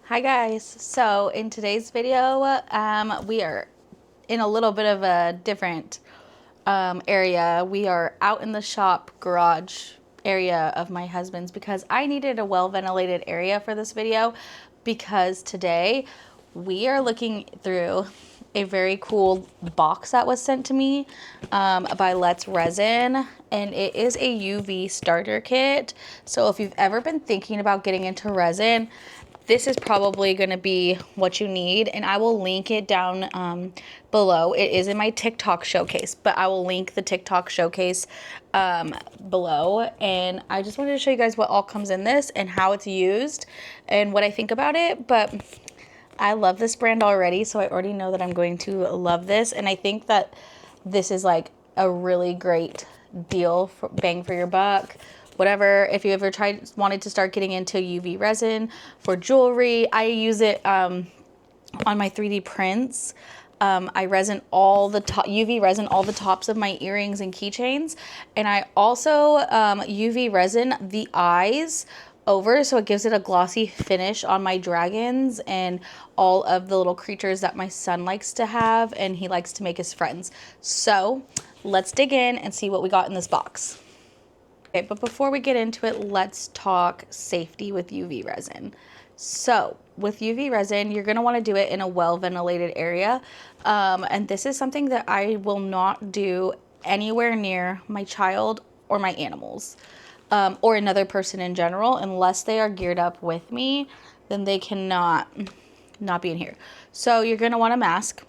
Hi guys. So in today's video, we are in a little bit of a different area. We are out in the shop garage area of my husband's because I needed a well-ventilated area for this video because today we are looking through a very cool box that was sent to me by Let's Resin, and it is a UV starter kit. So if you've ever been thinking about getting into resin, this is probably going to be what you need, and I will link it down below. It is in my TikTok showcase, but I will link the TikTok showcase below. And I just wanted to show you guys what all comes in this and how it's used and what I think about it. But I love this brand already, so I already know that I'm going to love this, and I think that this is like a really great deal, for bang for your buck. Whatever, if you ever wanted to start getting into UV resin for jewelry, I use it on my 3D prints. I resin all the UV resin all the tops of my earrings and keychains, and I also UV resin the eyes over, so it gives it a glossy finish on my dragons and all of the little creatures that my son likes to have and he likes to make his friends. So let's dig in and see what we got in this box. Okay, but before we get into it, let's talk safety with UV resin. So with UV resin, you're going to want to do it in a well-ventilated area. And this is something that I will not do anywhere near my child or my animals, or another person in general, unless they are geared up with me, then they cannot not be in here. So you're going to want a mask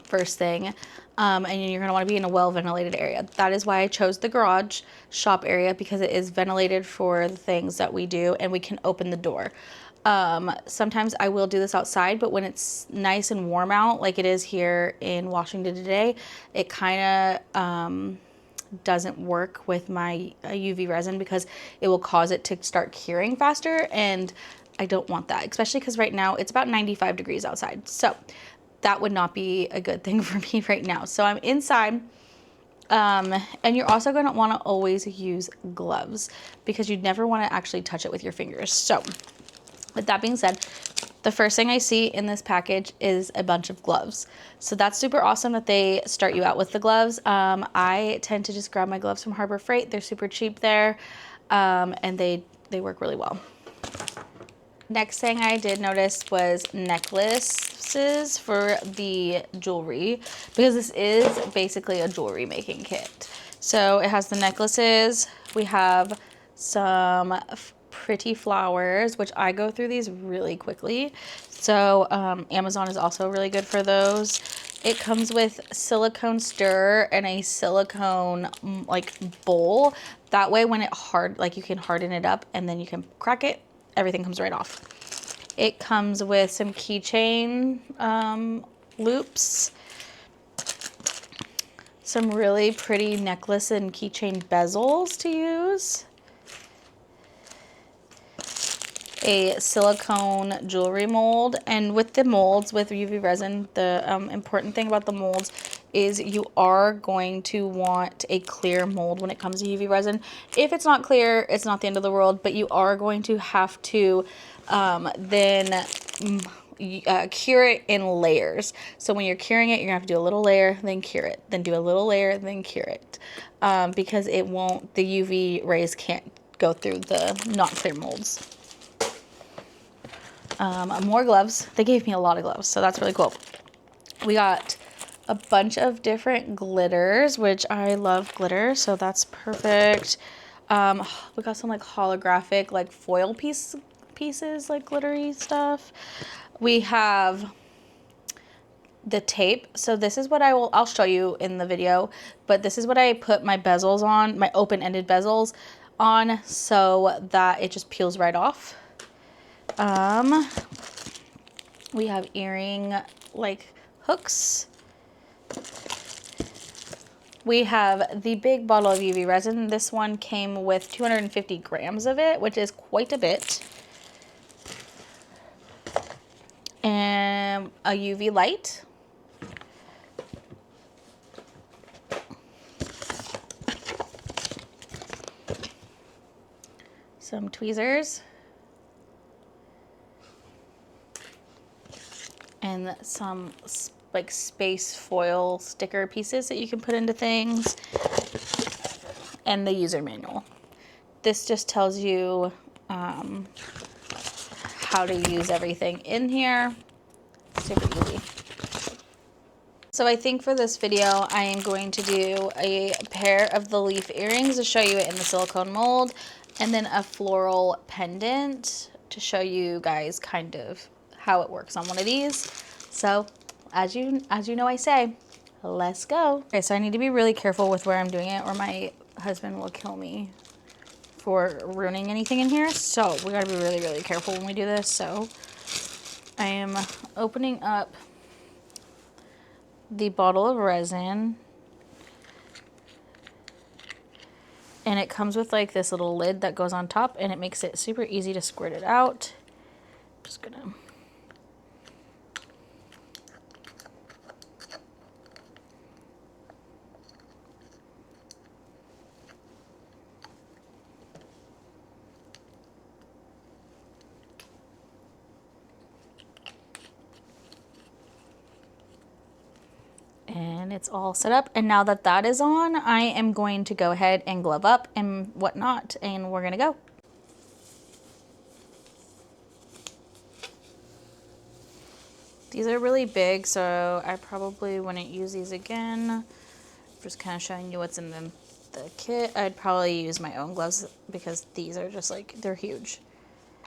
first thing. And you're going to want to be in a well-ventilated area. That is why I chose the garage shop area, because it is ventilated for the things that we do and we can open the door. Sometimes I will do this outside, but when it's nice and warm out, like it is here in Washington today, it kind of doesn't work with my UV resin because it will cause it to start curing faster, and I don't want that, especially because right now it's about 95 degrees outside. So that would not be a good thing for me right now. So I'm inside. And you're also going to want to always use gloves because you'd never want to actually touch it with your fingers. So with that being said, the first thing I see in this package is a bunch of gloves. So that's super awesome that they start you out with the gloves. I tend to just grab my gloves from Harbor Freight. They're super cheap there, and they work really well. Next thing I did notice was necklaces for the jewelry, because this is basically a jewelry making kit. So it has the necklaces. We have some pretty flowers, which I go through these really quickly. So Amazon is also really good for those. It comes with silicone stir and a silicone like bowl. That way when you can harden it up and then you can crack it, everything comes right off. It comes with some keychain loops, some really pretty necklace and keychain bezels to use, a silicone jewelry mold. And with the molds, with UV resin, the important thing about the molds is you are going to want a clear mold when it comes to UV resin. If it's not clear, it's not the end of the world, but you are going to have to then cure it in layers. So when you're curing it, you're gonna have to do a little layer, then cure it, then do a little layer, then cure it, because it won't, the UV rays can't go through the not clear molds. More gloves. They gave me a lot of gloves, so that's really cool. We got a bunch of different glitters, which I love glitter, so that's perfect. We got some like holographic, like foil pieces, like glittery stuff. We have the tape. So this is what I'll show you in the video, but this is what I put my bezels on, my open-ended bezels on, so that it just peels right off. We have earring like hooks. We have the big bottle of UV resin. This one came with 250 grams of it, which is quite a bit. And a UV light. Some tweezers. and some like space foil sticker pieces that you can put into things, and the user manual. This just tells you how to use everything in here. Super easy. So I think for this video, I am going to do a pair of the leaf earrings to show you it in the silicone mold, and then a floral pendant to show you guys kind of how it works on one of these. So as you know, I say, let's go. Okay, so I need to be really careful with where I'm doing it, or my husband will kill me for ruining anything in here. So we gotta be really, really careful when we do this. So I am opening up the bottle of resin, and it comes with like this little lid that goes on top, and it makes it super easy to squirt it out. Just gonna and it's all set up. And now that that is on, I am going to go ahead and glove up and whatnot, and we're gonna go. These are really big, so I probably wouldn't use these again. Just kind of showing you what's in the kit. I'd probably use my own gloves because these are just like, they're huge.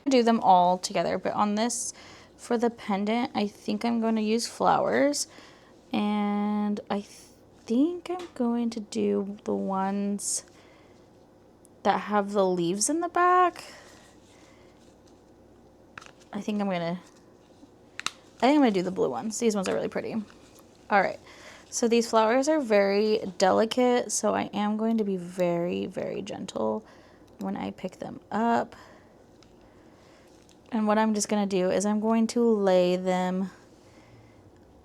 I do them all together, but on this, for the pendant, I think I'm going to use flowers. And I think I'm going to do the ones that have the leaves in the back. I think I'm gonna do the blue ones. These ones are really pretty. All right, so these flowers are very delicate, so I am going to be very, very gentle when I pick them up. And what I'm just gonna do is I'm going to lay them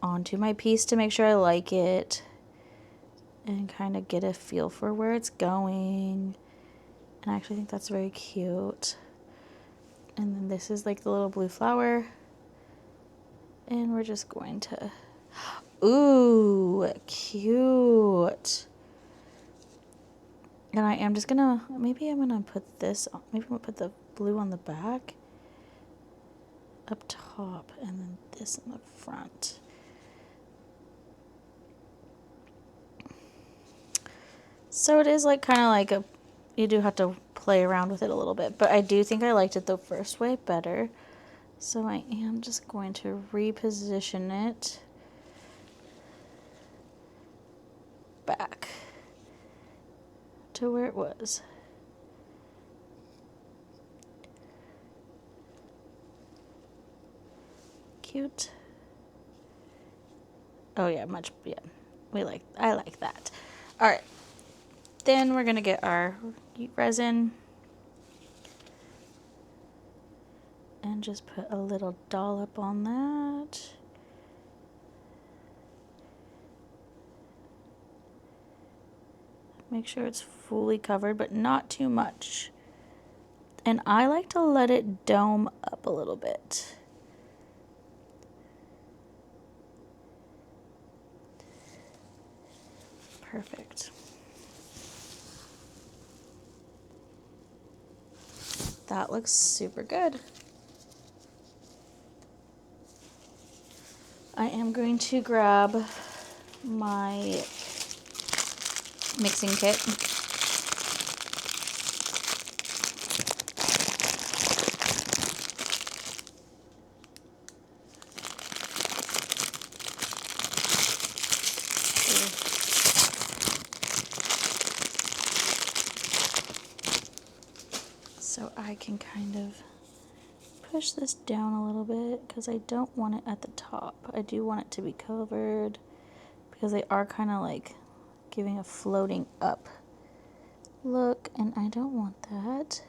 onto my piece to make sure I like it and kind of get a feel for where it's going. And I actually think that's very cute. And then this is like the little blue flower. And we're just going to, ooh, cute. And I am just gonna, maybe I'm gonna put this, maybe I'm gonna put the blue on the back, up top, and then this in the front. So it is like kind of like a, you do have to play around with it a little bit, but I do think I liked it the first way better. So I am just going to reposition it back to where it was. Cute. Oh yeah, yeah. I like that. All right. Then we're gonna get our resin and just put a little dollop on that. Make sure it's fully covered, but not too much. And I like to let it dome up a little bit. Perfect. That looks super good. I am going to grab my mixing kit. So I can kind of push this down a little bit because I don't want it at the top. I do want it to be covered because they are kind of like giving a floating up look, and I don't want that.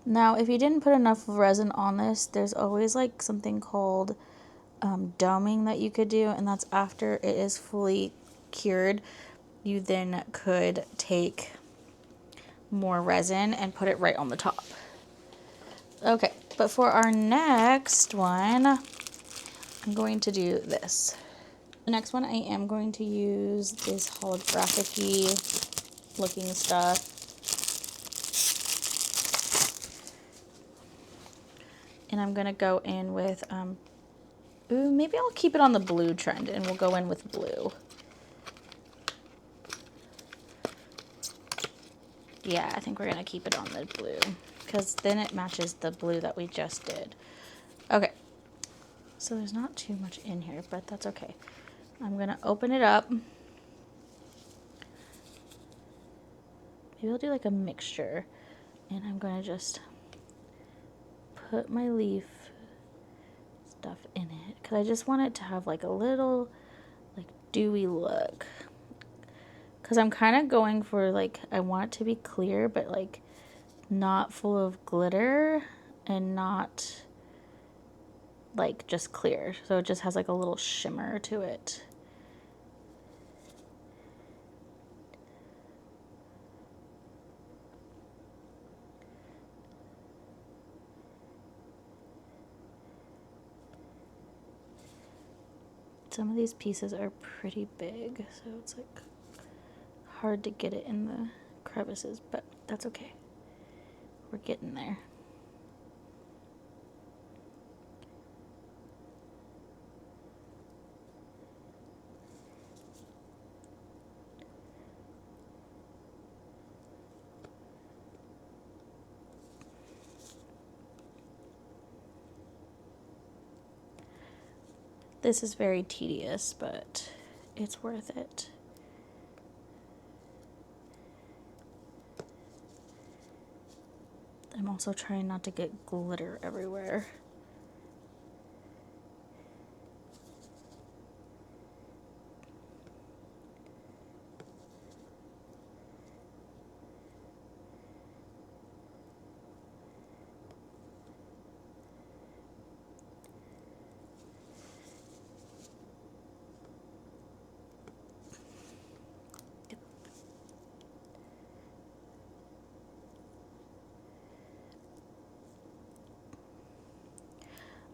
Now, if you didn't put enough resin on this, there's always like something called doming that you could do, and that's after it is fully cured. You then could take more resin and put it right on the top. Okay, but for our next one, I'm going to do this. The next one I am going to use this holographic-y looking stuff. And I'm gonna go in with, ooh, maybe I'll keep it on the blue trend and we'll go in with blue. Yeah, I think we're gonna keep it on the blue because then it matches the blue that we just did. Okay, so there's not too much in here, but that's okay. I'm gonna open it up. Maybe I'll do like a mixture, and I'm gonna just put my leaf stuff in it because I just want it to have like a little like dewy look. Because I'm kind of going for like, I want it to be clear, but like not full of glitter and not like just clear. So it just has like a little shimmer to it. Some of these pieces are pretty big, so it's like hard to get it in the crevices, but that's okay. We're getting there. This is very tedious, but it's worth it. I'm also trying not to get glitter everywhere.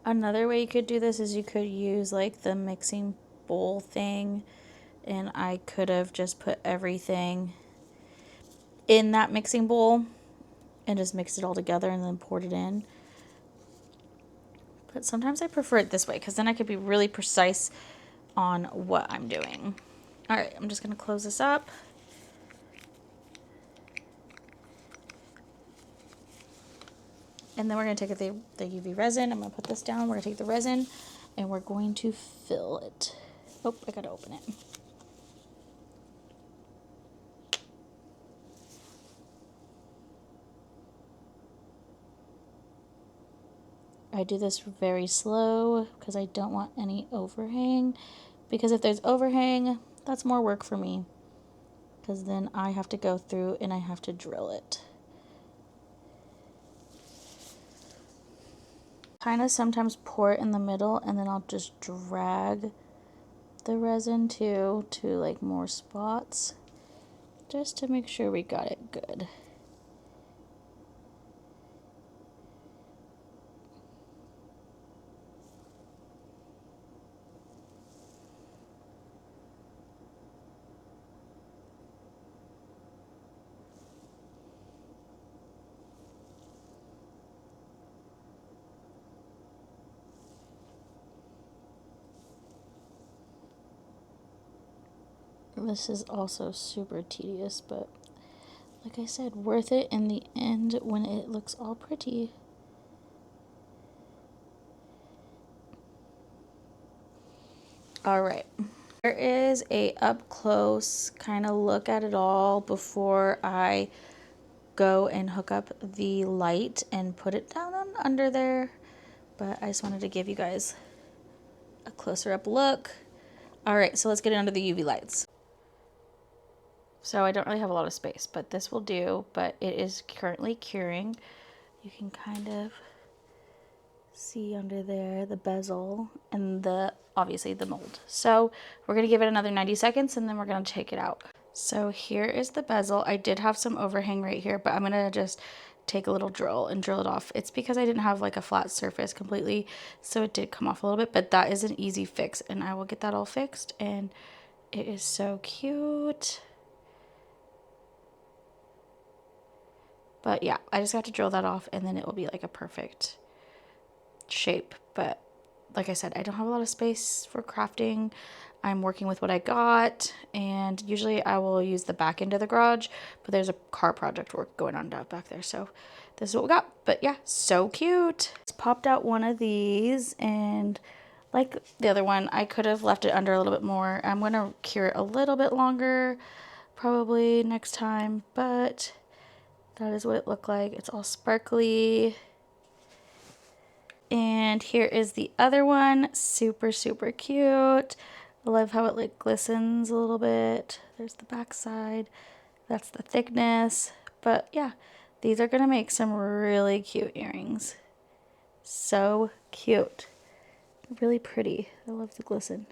Another way you could do this is you could use like the mixing bowl thing, and I could have just put everything in that mixing bowl and just mixed it all together and then poured it in. But sometimes I prefer it this way because then I could be really precise on what I'm doing. All right, I'm just gonna close this up. And then we're going to take the UV resin. I'm going to put this down. We're going to take the resin and we're going to fill it. Oh, I got to open it. I do this very slow because I don't want any overhang. Because if there's overhang, that's more work for me. Because then I have to go through and I have to drill it. Kind of sometimes pour it in the middle and then I'll just drag the resin to like more spots just to make sure we got it good. This is also super tedious, but like I said, worth it in the end when it looks all pretty. All right, there is a up close kind of look at it all before I go and hook up the light and put it down on under there. But I just wanted to give you guys a closer up look. All right, so let's get it under the UV lights. So I don't really have a lot of space, but this will do, but it is currently curing. You can kind of see under there the bezel and obviously the mold. So we're gonna give it another 90 seconds and then we're gonna take it out. So here is the bezel. I did have some overhang right here, but I'm gonna just take a little drill and drill it off. It's because I didn't have like a flat surface completely, so it did come off a little bit, but that is an easy fix, and I will get that all fixed, and it is so cute. But yeah, I just have to drill that off, and then it will be like a perfect shape. But like I said, I don't have a lot of space for crafting. I'm working with what I got, and usually I will use the back end of the garage, but there's a car project work going on down back there, so this is what we got. But yeah, so cute. Just popped out one of these, and like the other one, I could have left it under a little bit more. I'm gonna cure it a little bit longer probably next time, but that is what it looked like. It's all sparkly. And here is the other one. Super, super cute. I love how it like glistens a little bit. There's the back side. That's the thickness. But yeah, these are gonna make some really cute earrings. So cute. Really pretty. I love the glisten.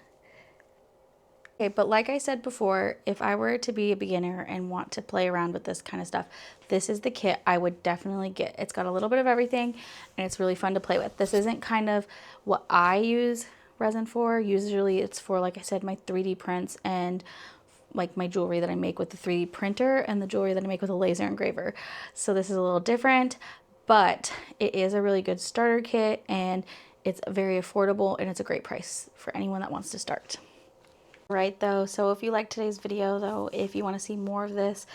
Okay, but like I said before, if I were to be a beginner and want to play around with this kind of stuff, this is the kit I would definitely get. It's got a little bit of everything, and it's really fun to play with. This isn't kind of what I use resin for. Usually it's for, like I said, my 3D prints and like my jewelry that I make with the 3D printer and the jewelry that I make with a laser engraver. So this is a little different, but it is a really good starter kit, and it's very affordable, and it's a great price for anyone that wants to start. Right though, so if you liked today's video though, if you want to see more of this,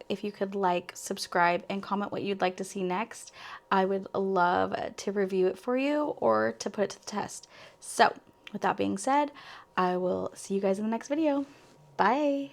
if you could like, subscribe, and comment what you'd like to see next, I would love to review it for you or to put it to the test. So with that being said, I will see you guys in the next video. Bye.